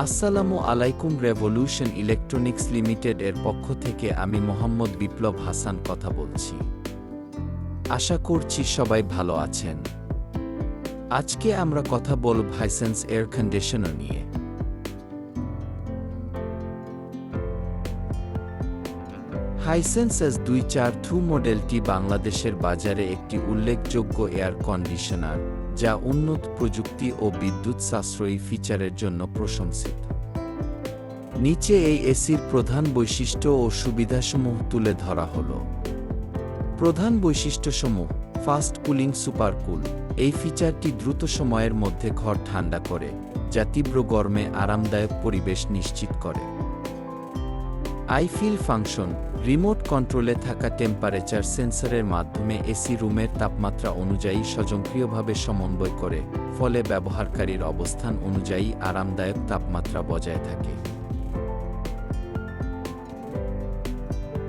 আসসালামু আলাইকুম। Revolution electronics limited এর পক্ষ থেকে আমি মোহাম্মদ বিপ্লব হাসান কথা বলছি। আশা করছি সবাই ভালো আছেন। আজকে আমরা কথা বলব হাইসেন্স এয়ার কন্ডিশনার নিয়ে। হাইসেন্স S242 মডেলটি বাংলাদেশের বাজারে একটি উল্লেখযোগ্য এয়ার কন্ডিশনার, যা উন্নত প্রযুক্তি ও বিদ্যুৎ সাশ্রয়ী ফিচারের জন্য প্রশংসিত। নিচে এই এসির প্রধান বৈশিষ্ট্য ও সুবিধাসমূহ তুলে ধরা হল। প্রধান বৈশিষ্ট্যসমূহ: ফাস্ট কুলিং সুপার কুল। এই ফিচারটি দ্রুত সময়ের মধ্যে ঘর ঠান্ডা করে, যা তীব্র গরমে আরামদায়ক পরিবেশ নিশ্চিত করে। I feel function. রিমোট কন্ট্রোলে থাকা টেম্পারেচার সেন্সরের মাধ্যমে এসি রুমের তাপমাত্রা অনুযায়ী স্বয়ংক্রিয়ভাবে সমন্বয় করে, ফলে ব্যবহারকারীর অবস্থান অনুযায়ী আরামদায়ক তাপমাত্রা বজায় থাকে।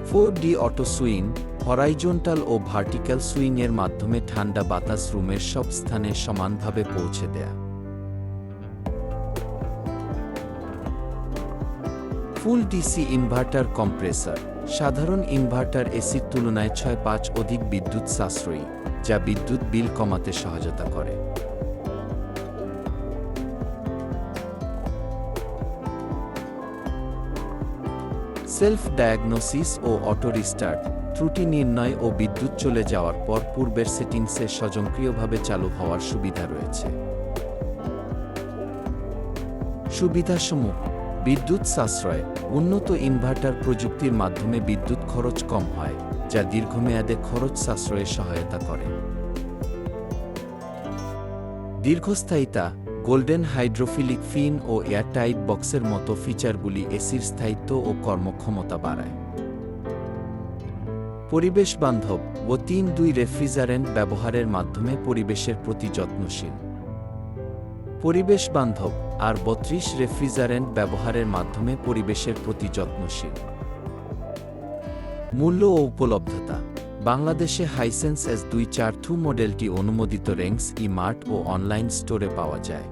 4D auto swing. হরাইজন্টাল ও ভার্টিক্যাল সুইংয়ের মাধ্যমে ঠান্ডা বাতাস রুমের সব স্থানে সমানভাবে পৌঁছে দেয়। ফুল ডিসি ইনভার্টার কম্প্রেসর। সাধারণ ইনভার্টার এসির তুলনায় 6-5 অধিক বিদ্যুৎ সাশ্রয়ী, যা বিদ্যুৎ বিল কমাতে সহায়তা করে। সেলফ ডায়াগনোসিস ও অটো রিস্টার্ট। ত্রুটি নির্ণয় ও বিদ্যুৎ চলে যাওয়ার পর পূর্বের সেটিংসে স্বয়ংক্রিয়ভাবে চালু হওয়ার সুবিধা রয়েছে। সুবিধাসমূহ: বিদ্যুৎ সাশ্রয়। উন্নত ইনভার্টার প্রযুক্তির মাধ্যমে বিদ্যুৎ খরচ কম হয়, যা দীর্ঘমেয়াদে খরচ সাশ্রয়ে সহায়তা করে। দীর্ঘস্থায়িতা। গোল্ডেন হাইড্রোফিলিক ফিন ও এয়ারটাইট বক্সের মতো ফিচারগুলি এসির স্থায়িত্ব ও কর্মক্ষমতা বাড়ায়। পরিবেশ বান্ধব ও 3-2 রেফ্রিজারেন্ট ব্যবহারের মাধ্যমে পরিবেশের প্রতি যত্নশীল। পরিবেশ বান্ধব আর 32 রেফ্রিজারেন্ট ব্যবহারের মাধ্যমে পরিবেশের প্রতি যত্নশীল। মূল্য ও উপলব্ধতা। বাংলাদেশে হাইসেন্স S242 মডেলটি অনুমোদিত রেংস, ই-মার্ট ও অনলাইন স্টোরে পাওয়া যায়।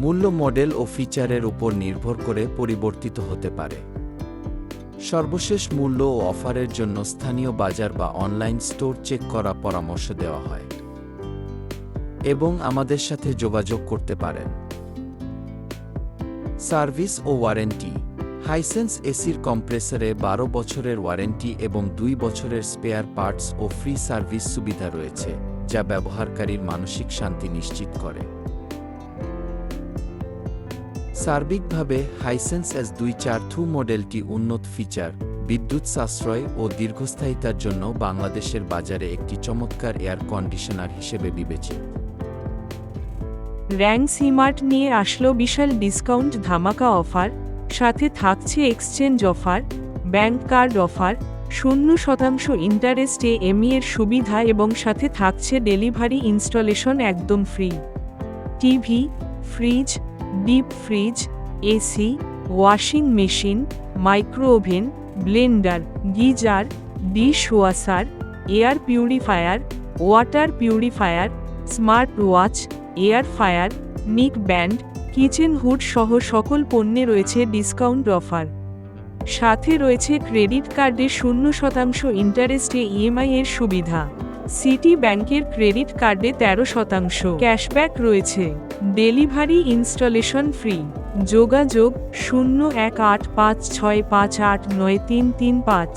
মূল্য মডেল ও ফিচারের উপর নির্ভর করে পরিবর্তিত হতে পারে। সর্বশেষ মূল্য ও অফারের জন্য স্থানীয় বাজার বা অনলাইন স্টোর চেক করার পরামর্শ দেওয়া হয় এবং আমাদের সাথে যোগাযোগ করতে পারেন। সার্ভিস ও ওয়ারেন্টি। হাইসেন্স এসির কম্প্রেসরে 12 বছরের ওয়ারেন্টি এবং 2 বছরের স্পেয়ার পার্টস ও ফ্রি সার্ভিস সুবিধা রয়েছে, যা ব্যবহারকারীর মানসিক শান্তি নিশ্চিত করে। সার্বিকভাবে হাইসেন্স S242 মডেলটি উন্নত ফিচার, বিদ্যুৎ সাশ্রয় ও দীর্ঘস্থায়িতার জন্য বাংলাদেশের বাজারে একটি চমৎকার এয়ার কন্ডিশনার হিসেবে বিবেচিত। র্যাংস ই-মার্ট নিয়ে আসলো বিশাল ডিসকাউন্ট ধামাকা অফার, সাথে থাকছে exchange offer, bank card offer, 0% ইন্টারেস্টে এর সুবিধা এবং সাথে থাকছে ডেলিভারি ইনস্টলেশন একদম free. TV, fridge, deep fridge, AC, washing machine, micro oven, blender, geyser, dish washer, air purifier, water purifier, smart watch, air fryer, neck band, kitchen hood সহ সকল পণ্যে রয়েছে ডিসকাউন্ট অফার। সাথে রয়েছে ক্রেডিট কার্ডে 0% ইন্টারেস্টে ইএমআই এর সুবিধা। সিটি ব্যাংকের ক্রেডিট কার্ডে 13% ক্যাশব্যাক রয়েছে। Delivery installation free. যোগাযোগ 018565893335।